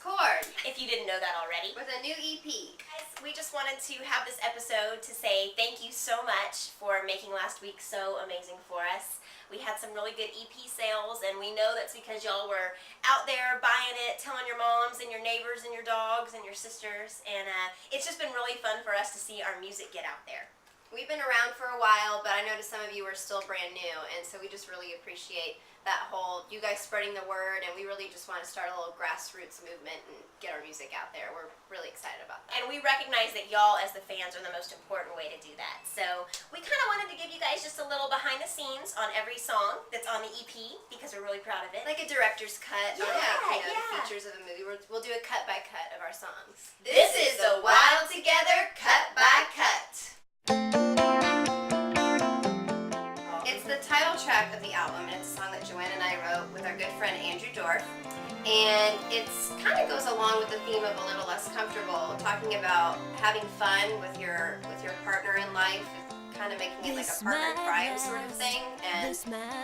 Chord. If you didn't know that already. With a new EP. Guys, we just wanted to have this episode to say thank you so much for making last week so amazing for us. We had some really good EP sales, and we know that's because y'all were out there buying it, telling your moms and your neighbors and your dogs and your sisters, and it's just been really fun for us to see our music get out there. We've been around for a while, but I noticed some of you are still brand new, and so we just really appreciate that whole, you guys spreading the word, and we really just want to start a little grassroots movement and get our music out there. We're really excited about that. And we recognize that y'all as the fans are the most important way to do that. So we kind of wanted to give you guys just a little behind the scenes on every song that's on the EP, because we're really proud of it. Like a director's cut on the features of a movie. We'll do a cut by cut of our songs. This is the Wild Together Cut by Cut. It's the title track of the album, and it's a song that Joanna and I wrote with our good friend Andrew Dorff. And it's kind of goes along with the theme of A Little Less Comfortable, talking about having fun with your partner in life, kind of making it like a partner in crime sort of thing, and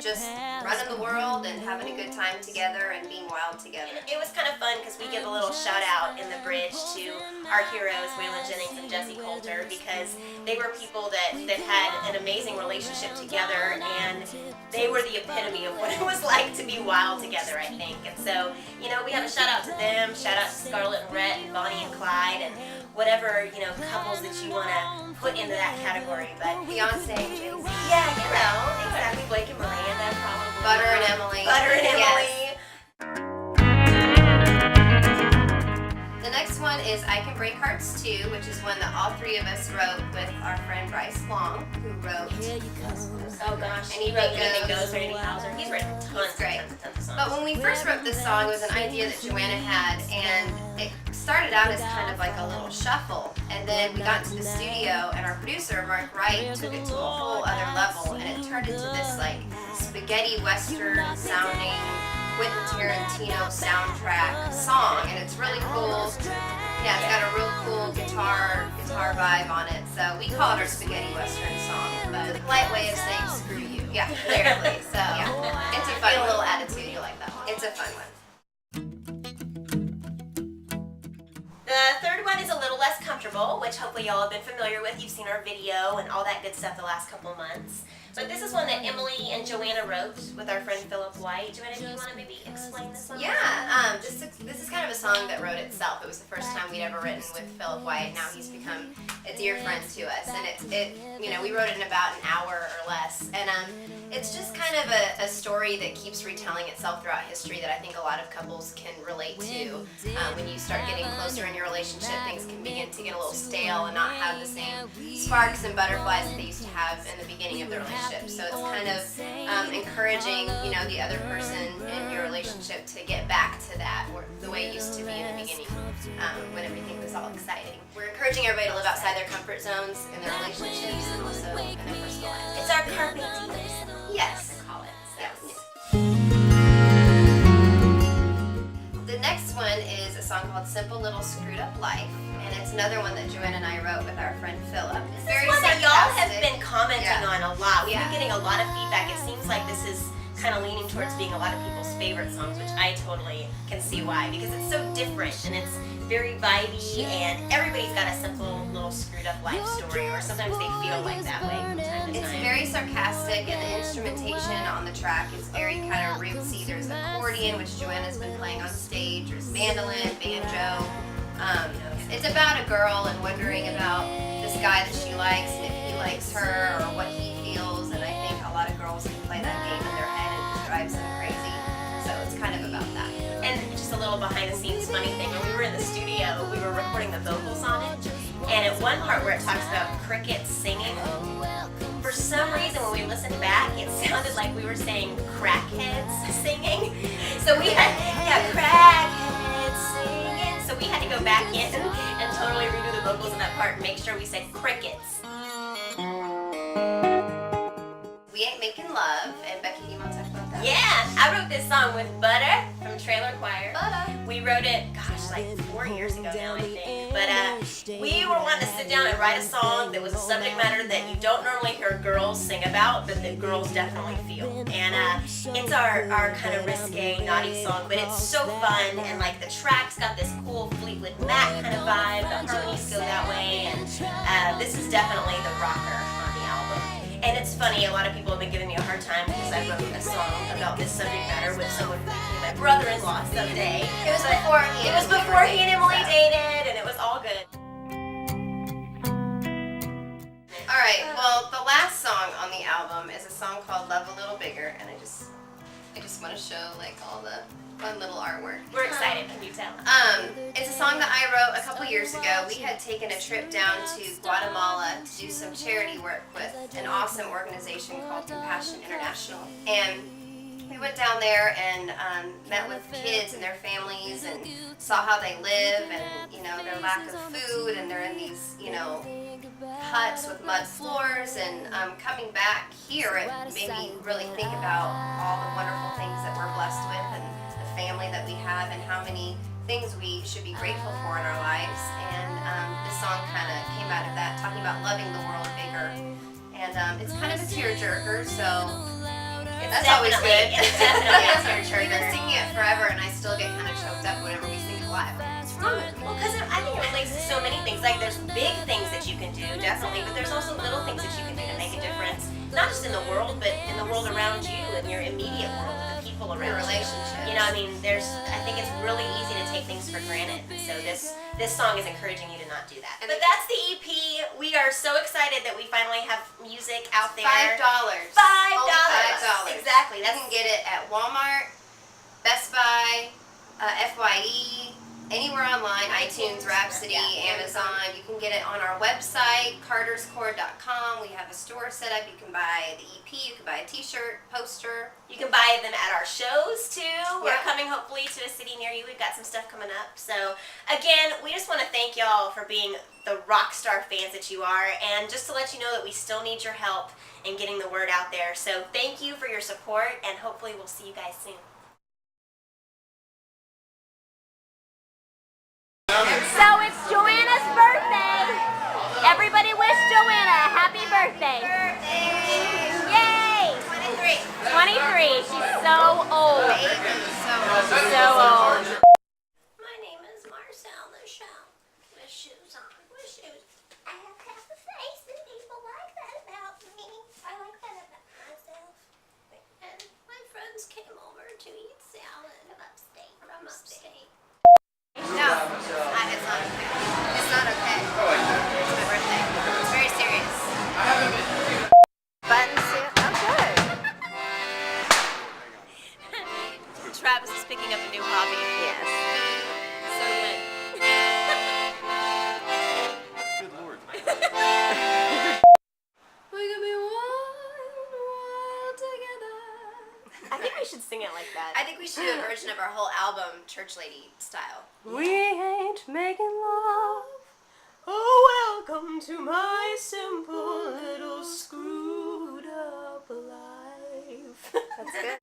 just running the world and having a good time together and being wild together. It was kind of fun because we give a little shout out in the bridge to our heroes, Waylon Jennings and Jesse Coulter, because they were people that had an amazing relationship together, and they were the epitome of what it was like to be wild together, I think. And so, you know, we have a shout out to them, shout out to Scarlett and Rhett and Bonnie and Clyde, and whatever, you know, couples that you want to put into that category. But Beyonce, Jay-Z. Yeah, you know, exactly. Blake and Miranda, probably. Butter and Emily. Butter and Emily. Yes. The next one is I Can Break Hearts Too, which is one that all three of us wrote with our friend Bryce Long, who wrote. Oh gosh, and he wrote Anything Goes for Eddie Hauser. He's written tons of songs. But when we first wrote this song, it was an idea that Joanna had, and it started out as kind of like a little shuffle. And then we got into the studio, and our producer, Mark Wright, took it to a whole other level, and it turned into this like spaghetti western sounding Quentin Tarantino soundtrack song, and it's really cool. Yeah, it's got a real cool guitar vibe on it. So we call it our spaghetti western song, but a polite way of saying screw you. Yeah, literally. So yeah, it's a fun one. A little attitude. You like that one? It's a fun one. The third one is A Little Less Comfortable, which hopefully y'all have been familiar with. You've seen our video and all that good stuff the last couple months. But this is one that Emily and Joanna wrote with our friend Philip White. Joanna, do you want to maybe explain this one? Yeah, this is kind of a song that wrote itself. It was the first time we'd ever written with Philip White. Now he's become a dear friend to us, and it you know, we wrote it in about an hour or less, and it's just kind of a story that keeps retelling itself throughout history that I think a lot of couples can relate to. When you start getting closer in your relationship, things can begin to get a little stale and not have the same sparks and butterflies that they used to have in the beginning of their relationship. So it's kind of encouraging, you know, the other person in your relationship to get back to that, or the way it used to be in the beginning, when everything was all exciting. We're encouraging everybody to live outside their comfort zones in their relationships and also in their personal life. It's our carpe diem. Yes. I call it. So. Yes. The next one is a song called Simple Little Screwed Up Life, and it's another one that Joanna and I wrote with our friend Philip. It's very one that y'all have been commenting on a lot. We've Yeah. been getting a lot of feedback. It seems like this is kind of leaning towards being a lot of people's favorite songs, which I totally can see why, because it's so different and it's very vibey, and everybody's got a simple little screwed up life story, or sometimes they feel like that way from time to It's time. very sarcastic, and the instrumentation on the track is very kind of rootsy. There's accordion, which Joanna's been playing on stage. There's mandolin, banjo. It's about a girl and wondering about this guy that she likes, and if he likes her or what he feels. And I think a lot of girls can play that game in their head, and it drives them crazy. So it's kind of about that. And just a little behind the scenes funny thing, when we were in the studio, we were recording recording the vocals on it. And at one part where it talks about crickets singing, for some reason when we listened back, it sounded like we were saying crackheads singing. So we had, crackheads singing. So we had to go back in and totally redo the vocals in that part and make sure we said crickets. We Ain't Making Love, and Becky, you want to talk about that? Yeah, I wrote this song with Butter from Trailer Choir. Butter. We wrote it, like 4 years ago now, I think. But we were wanting to sit down and write a song that was a subject matter that you don't normally hear girls sing about, but that girls definitely feel. And it's our kind of risque, naughty song, but it's so fun, and like the track's got this cool Fleetwood Mac kind of vibe, the harmonies go that way, and this is definitely the rocker on the album. And it's funny, a lot of people have been giving me a hard time because I wrote a song about this subject matter with someone who became my brother-in-law someday. It was before he and Emily dated, and it was all good. Alright, well, the last song on the album is a song called Love a Little Bigger, and I just want to show like all the fun little artwork. We're excited, can you tell? It's a song that I wrote a couple years ago. We had taken a trip down to Guatemala to do some charity work with an awesome organization called Compassion International. And we went down there and met with kids and their families and saw how they live and, their lack of food, and they're in these, huts with mud floors. And coming back here, it made me really think about all the wonderful things that we're blessed with and the family that we have and how many things we should be grateful for in our lives. And this song kind of came out of that, talking about loving the world bigger. And it's kind of a tearjerker, so that's always good. It's definitely a tearjerker. We've been singing it forever, and I still get kind of choked up whenever we sing it live. What's wrong with me? Well, because I think it relates to so many things. Like, there's big things that you can do, definitely, but there's also little things that you can do to make a difference. Not just in the world, but in the world around you, in your immediate world, the people around Your you. relationships. I think it's really easy to take things for granted. So this song is encouraging you to not do that. But that's the EP. We are so excited that we finally have music out there. $5. $5. $5. Exactly. You can get it at Walmart, Best Buy, FYE, anywhere online, iTunes, Rhapsody, Amazon. You can get it on our website, carterschord.com. We have a store set up. You can buy the EP, you can buy a t-shirt, poster. You can buy them at our shows too. We're Yeah. coming hopefully to a city near you. We've got some stuff coming up. So again, we just want to thank y'all for being the rock star fans that you are, and just to let you know that we still need your help in getting the word out there. So thank you for your support, and hopefully we'll see you guys soon. So it's Joanna's birthday. Everybody wish Joanna a happy birthday. Yay! 23. 23. She's so old. So old. My name is Marcel the Show. With shoes on. With shoes. I have half a face, and people like that about me. I like that about myself. And my friends came over to eat salad from upstate. No, it's not okay. It's not okay. It's my birthday. It's very serious. Button suit. Oh, good. Travis is picking up a new hobby. Yes. So good. Good Lord. We could be one world together. I think we should sing it like that. I think we should do a version of our whole album, Church Lady style. We ain't making love. Oh, welcome to my simple little screwed up life. That's good.